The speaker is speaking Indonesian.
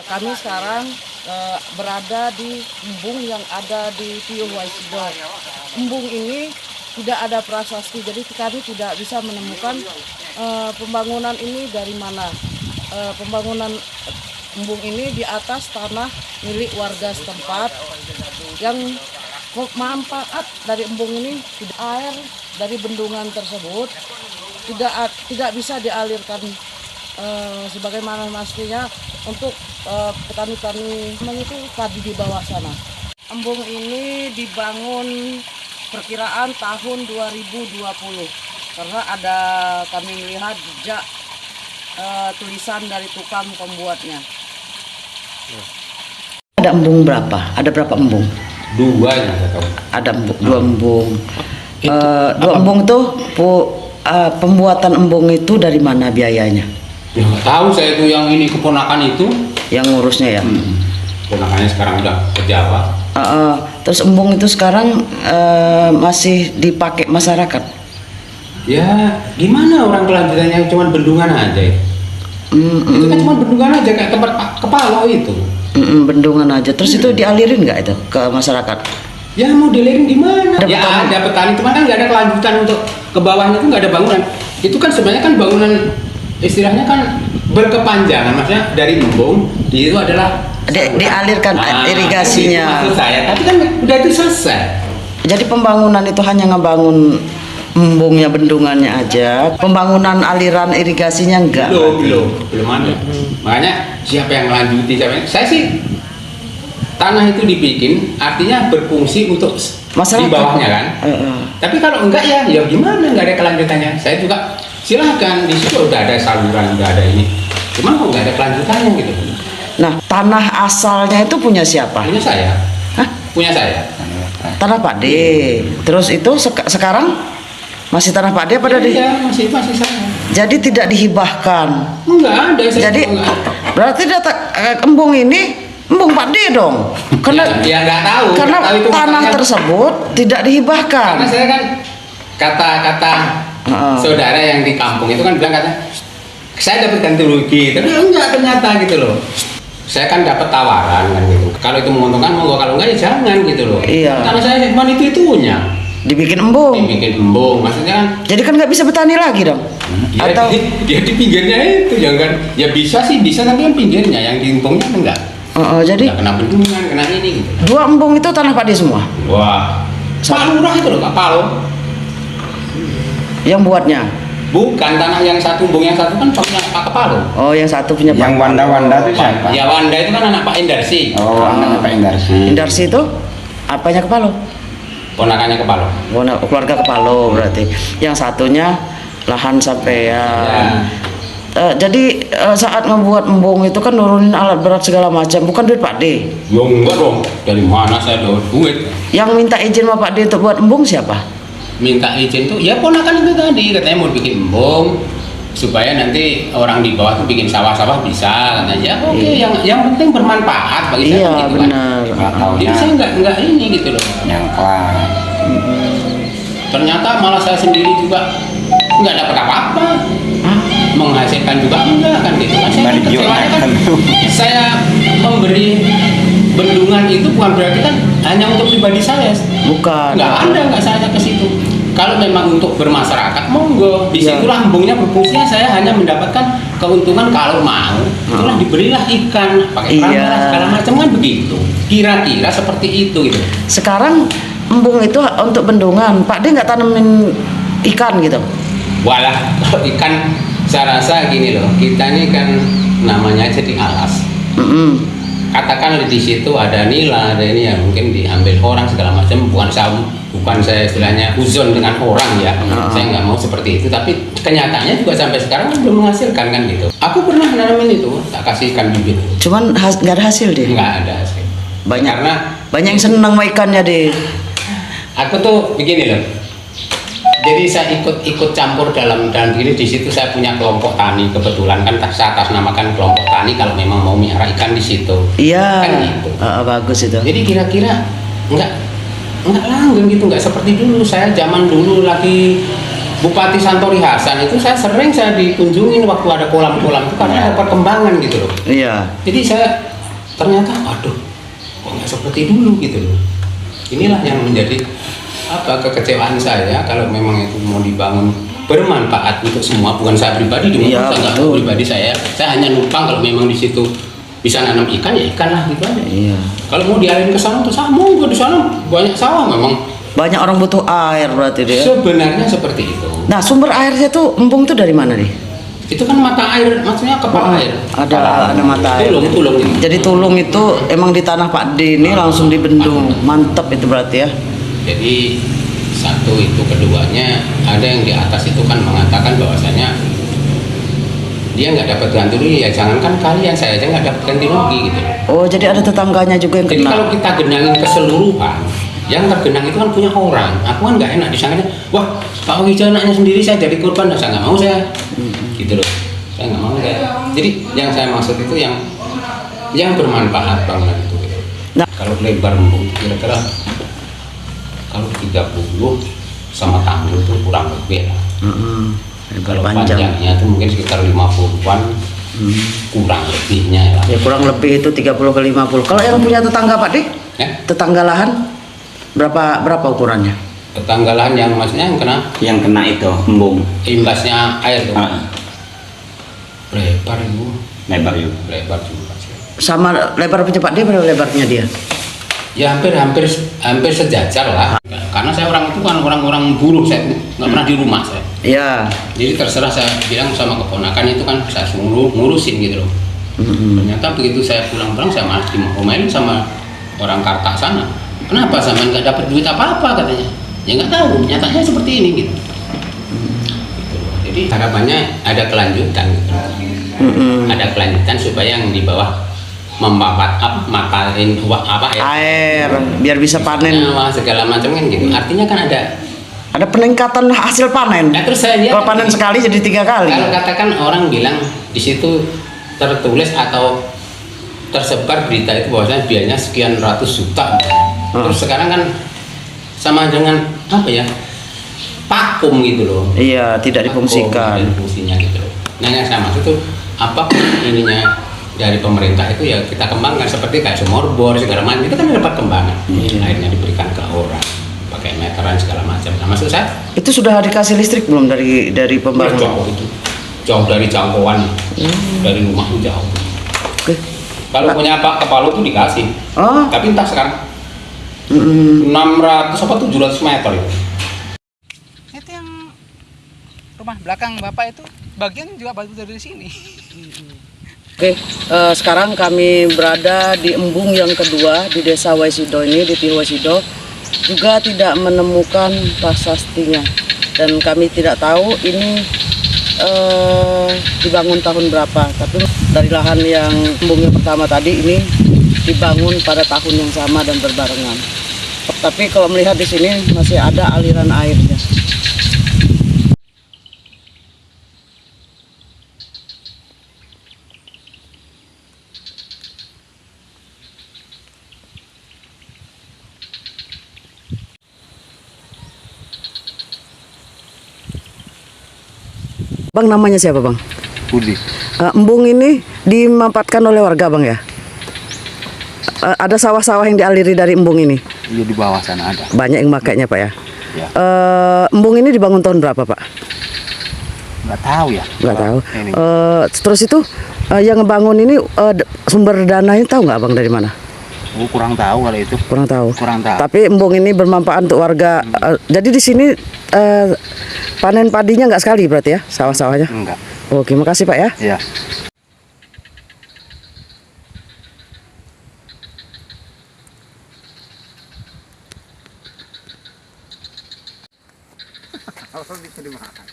Kami sekarang berada di embung yang ada di Tiuh Waisido. Embung ini tidak ada prasasti, jadi kami tidak bisa menemukan pembangunan ini dari mana. Pembangunan embung ini di atas tanah milik warga setempat yang manfaat dari embung ini air dari bendungan tersebut tidak bisa dialirkan sebagaimana mestinya untuk petani-petani itu padi di bawah sana. Embung ini dibangun perkiraan tahun 2020 karena ada kami melihat jejak tulisan dari tukang pembuatnya. Ada embung berapa? Ada berapa embung? Dua yang saya tahu. Ada dua embung. Dua embung tuh pembuatan embung itu dari mana biayanya? Ya nggak tahu saya itu yang ini keponakan itu. Yang ngurusnya ya? Keponakannya sekarang udah ke Jawa. Terus embung itu sekarang masih dipakai masyarakat? Ya gimana orang kelanjutannya cuma bendungan aja ya. Itu kan cuma bendungan aja kayak tempat kepala itu. Bendungan aja. Terus itu dialirin nggak itu ke masyarakat? Ya mau dilirin di mana? Ada Ada petani, cuma kan nggak ada kelanjutan untuk ke bawahnya itu nggak ada bangunan. Itu kan sebenarnya kan bangunan istilahnya kan berkepanjangan, maksudnya dari embung di itu adalah dialirkan irigasinya. Itu maksud saya, tapi kan udah itu selesai. Jadi pembangunan itu hanya ngebangun embungnya, bendungannya aja. Pembangunan aliran irigasinya enggak? Belum ada. Makanya siapa yang melanjuti? Saya sih tanah itu dibikin artinya berfungsi untuk masyarakat di bawahnya kan. Tapi kalau enggak ya gimana, nggak ada kelanjutannya. Saya juga silahkan, di situ udah ada saluran, udah ada ini. Cuma kok nggak ada kelanjutannya gitu. Nah, tanah asalnya itu punya siapa? Punya saya. Hah? Punya saya. Tanah Pak D. Terus itu sekarang masih tanah Pak D apa dari? Iya, masih saya. Jadi tidak dihibahkan. Enggak ada. Jadi berarti data embung ini embung Pak D dong. Karena ya nggak tahu. Karena nggak tahu itu tanah makanya. Tersebut tidak dihibahkan. Karena saya kan kata saudara yang di kampung itu kan bilang saya dapat ganti rugi, tapi enggak ternyata gitu loh. Saya kan dapat tawaran kan gitu. Kalau itu menguntungkan monggo, kalau enggak ya jangan gitu loh. Iya. Karena saya cuma itunya. Dibikin embung. Dibikin embung, maksudnya kan. Jadi kan nggak bisa bertani lagi dong. Ya, Atau dia di pinggirnya itu jangan. Ya bisa sih, bisa tapi kan pinggirnya yang di embungnya kan enggak. jadi Enggak kena bendungan, kena ini gitu. dua embung itu tanah Pak D semua. Wah. Pak Lurah itu loh, Pak Palo. Yang buatnya. Bukan, tanah yang satu, embung yang satu kan punya Pak Kepalo. Oh, yang satu punya Pak. Yang Wanda itu siapa? Ya Wanda itu kan anak Pak Endarsi. Oh, anak Pak Endarsi. Indarsi itu apanya Kepalo? Ponakannya Kepalo. Keluarga Kepalo berarti. Yang satunya lahan sampean. Ya. Jadi saat membuat embung itu kan nurunin alat berat segala macam, bukan duit Pak D. Ya enggak dong, dari mana saya dapat duit? Yang minta izin sama Pak D untuk buat embung siapa? Minta izin tuh, ya ponakan itu tadi katanya mau bikin embung supaya nanti orang di bawah tuh bikin sawah-sawah bisa katanya. Ya oke, yang penting bermanfaat bagi saya. Iya gitu benar. Kan. Jadi saya enggak ini gitu loh. Nyangkla. Ternyata malah saya sendiri juga nggak dapat apa-apa. Menghasilkan juga enggak kan gitu kan. Saya kecewanya kan saya memberi bendungan itu bukan berarti kan hanya untuk pribadi saya. Bukan. Nggak saya ke situ. Kalau memang untuk bermasyarakat monggo, disitulah embungnya berfungsinya. Saya hanya mendapatkan keuntungan kalau mau. Itulah diberilah ikan, pakai perangkat segala macam kan begitu. Kira-kira seperti itu gitu. Sekarang embung itu untuk bendungan, Pak D nggak tanemin ikan gitu? Walah, kalau ikan saya rasa gini loh, kita ini kan namanya aja di alas. Katakan di situ ada nila, ada ini ya mungkin diambil orang segala macam. Bukan saya istilahnya uzon dengan orang ya. Saya nggak mau seperti itu. Tapi kenyataannya juga sampai sekarang belum menghasilkan kan gitu. Aku pernah nanamin itu, tak kasih ikan bibit. Cuman nggak ada hasil deh. Nggak ada hasil. Banyak. Karena Banyak yang seneng sama ikannya deh. aku tuh begini loh. Jadi saya ikut campur dalam diri. Di situ saya punya kelompok tani, kebetulan kan saya atas namakan kelompok tani kalau memang mau miara ikan di situ. Iya. Kan gitu. Bagus itu. Jadi kira-kira nggak langgeng gitu, nggak seperti dulu. Saya zaman dulu lagi Bupati Santori Hasan itu saya dikunjungin waktu ada kolam-kolam itu karena ada perkembangan gitu loh. Iya. Jadi saya ternyata aduh kok nggak seperti dulu gitu loh. Inilah yang menjadi kekecewaan saya kalau memang itu mau dibangun bermanfaat untuk semua, bukan saya pribadi dong, Iya, saya nggak betul. pribadi saya hanya numpang kalau memang di situ bisa nanam ikan ya ikan lah gitu aja. Iya. Kalau mau dialirin ke sana tuh sama, di sana banyak sawah memang. Banyak orang butuh air berarti dia. Sebenarnya seperti itu. Nah, sumber airnya tuh embung tuh dari mana nih? Itu kan mata air, maksudnya kepala air. Ada mata air. Tulung ini. Jadi tulung itu emang di tanah Pak D ini langsung dibendung. Mantep itu berarti ya. Jadi satu itu, keduanya ada yang di atas itu kan mengatakan bahwasanya dia nggak dapat ganti rugi, ya jangankan kalian, saya aja nggak dapat ganti rugi gitu. Oh, jadi ada tetangganya juga yang Jadi kena. kalau kita genangin keseluruhan, yang tergenang itu kan punya orang. Aku kan nggak enak disangkanya, wah Pak Wijaya anaknya sendiri saya jadi korban, saya nggak mau saya, gitu loh. Saya nggak mau saya. Jadi yang saya maksud itu yang bermanfaat bangunan itu. Gitu. Nah. Kalau lebar embung kira-kira kalau 30 sama tanggul itu kurang lebih lah. Kalau panjangnya itu mungkin sekitar 50-an, kurang lebihnya lah. Ya kurang lebih itu 30 ke 50. Kalau yang punya tetangga Pak D? Ya? Tetangga lahan berapa ukurannya? Tetangga lahan yang maksudnya yang kena itu embung. imbasnya air tuh. Ah. Lebar itu. Lebar juga sih. Sama lebar punya Pak D berapa lebarnya dia? Ya hampir sejajar lah. Karena saya orang itu kan orang buruh, saya nggak pernah di rumah saya. Iya. Jadi terserah saya bilang sama keponakan itu kan saya ngurusin gitu loh. Ternyata begitu saya pulang-pulang saya malah diomelin sama orang Karta sana. Kenapa sama nggak dapat duit apa-apa katanya? Ya nggak tahu. Nyatanya seperti ini gitu. Gitu loh. Jadi harapannya ada kelanjutan. Gitu. Ada kelanjutan supaya yang di bawah maparin Air biar bisa panen. segala macam kan gitu. Artinya kan Ada peningkatan hasil panen. Nah, terus saya lihat kalau panen sekali jadi 3 kali. kalau katakan orang bilang di situ tertulis atau tersebar berita itu bahwasanya biayanya sekian ratus juta. Terus sekarang kan sama dengan apa ya? Vakum gitu loh. Iya, tidak difungsikan. Tidak fungsinya gitu loh. Nah, yang saya maksud itu apa ininya dari pemerintah itu ya kita kembangkan seperti kayak sumur bor segala macam itu kan dapat kembangan. Akhirnya diberikan ke orang pakai meteran segala macam. Nah, maksud saya Itu sudah dikasih listrik belum dari pembangunan? jauh itu. Jauh dari jangkauan. Dari rumah itu jauh. Oke. Kalau punya Pak Kepala itu dikasih. Oh. Tapi entah sekarang 600 apa 700 meter itu. Itu yang rumah belakang Bapak itu bagian juga batu dari sini. Oke, sekarang kami berada di embung yang kedua di Desa Waisido ini, di Tihuasido. Juga tidak menemukan prasastinya. Dan kami tidak tahu ini dibangun tahun berapa. Tapi dari lahan yang embung yang pertama tadi ini dibangun pada tahun yang sama dan berbarengan. Tapi kalau melihat di sini masih ada aliran airnya. Bang, namanya siapa Bang? Budi. Embung ini dimanfaatkan oleh warga Bang ya? Ada sawah-sawah yang dialiri dari embung ini? Iya, di bawah sana ada. Banyak yang makainya Pak ya? Ya. Embung ini dibangun tahun berapa Pak? Nggak tahu ya. Nggak tahu. Ini. Terus itu yang ngebangun ini sumber dananya tahu nggak Bang dari mana? Kurang tahu kalau itu. Kurang tahu. Kurang tahu. Tapi embung ini bermanfaat untuk warga. Jadi di sini panen padinya nggak sekali berarti ya, sawah-sawahnya? Enggak. Oke, makasih Pak ya. Ya. Kalau bisa dimakan.